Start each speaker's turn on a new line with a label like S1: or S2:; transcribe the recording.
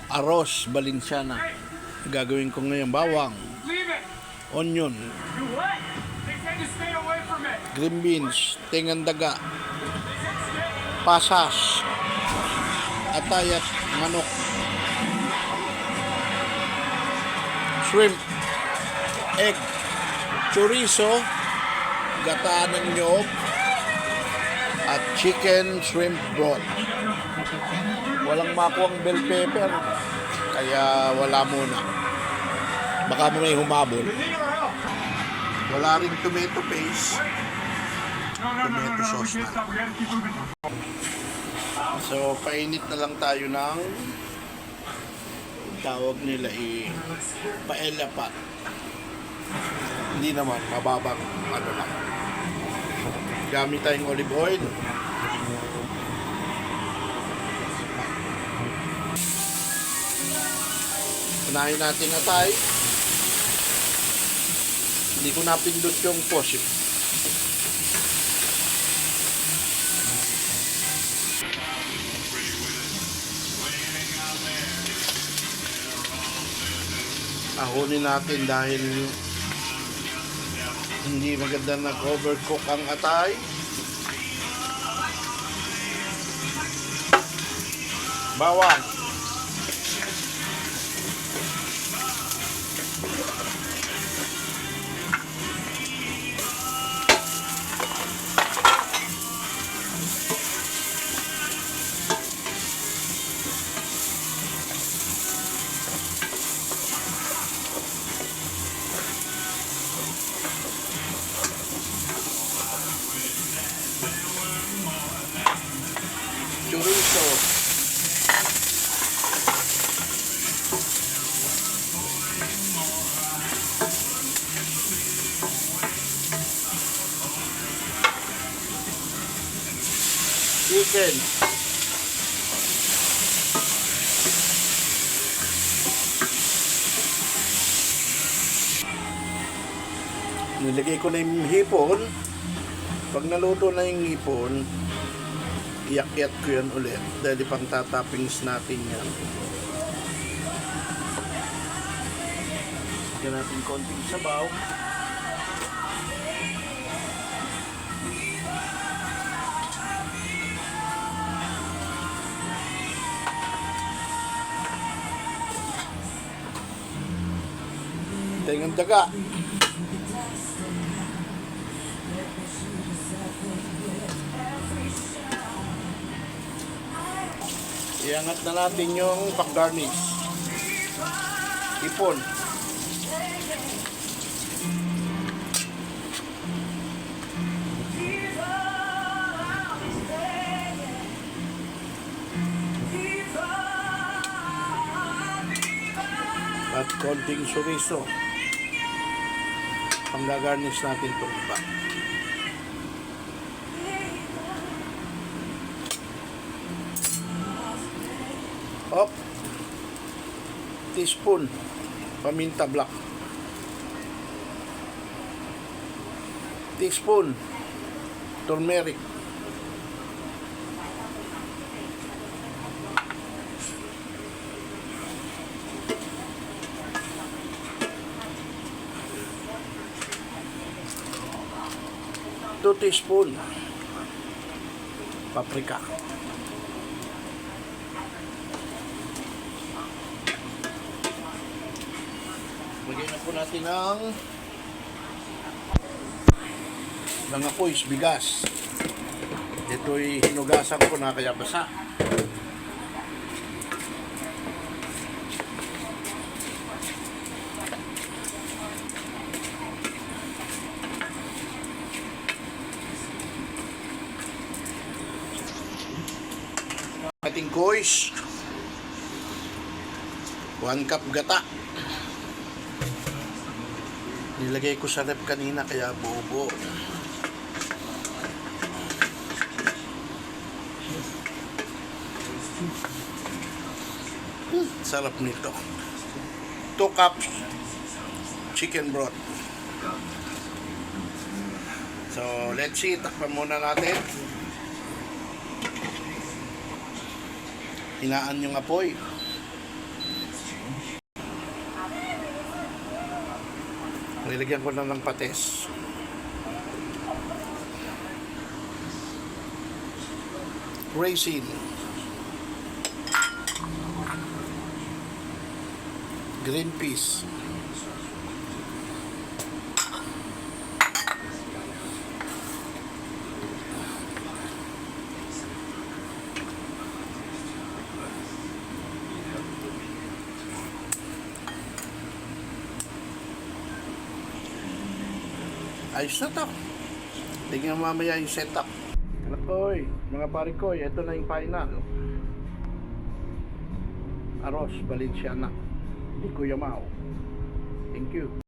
S1: Arroz Balenciana. Gagawin ko ngayon bawang, onion, green beans, tingang daga, pasas, atay at manok, shrimp, egg, chorizo, gata ng nyog, at chicken shrimp broth. Walang makuha ang bell pepper, kaya wala muna. Baka may humabol. Wala rin tomato paste. Tomato sauce na. So, painit na lang tayo ng tawag nila paella pot. Hindi naman, mababang ano lang. Gamit tayong olive oil. Unahin natin na tayo. Hindi ko napindot yung pause. Ahunin natin dahil hindi maganda nag-overcook ang atay. Bawang. Chorizo. Chicken. Nilagay ko na yung hipon. Pag naluto na yung hipon, iyak-iyak ko yan ulit dahil pang tatappings natin yan. Lagyan natin konting sabaw. Tingang daga. Iangat na natin yung pang-garnish. Ipon. At konting chorizo. Pang-garnish natin itong iba. Op, teaspoon paminta black, teaspoon turmeric, two teaspoon paprika. Lagyan na po natin ng apoys, bigas. Ito'y hinugasan ko na kaya basa. Ating kois. 1 cup gata. Nilagay ko sa rep kanina kaya buo-buo. Sarap nito. 2 cups chicken broth. So, let's see. Takpan muna natin. Hinaan yung apoy. Nilagyan ko na ng patis. Raisin. Green peas. Ayos na to. Tingnan mamaya yung setup. Nakoy, mga pare ko, ito na yung final. Arroz Valenciana. Di Kuya Mau. Thank you.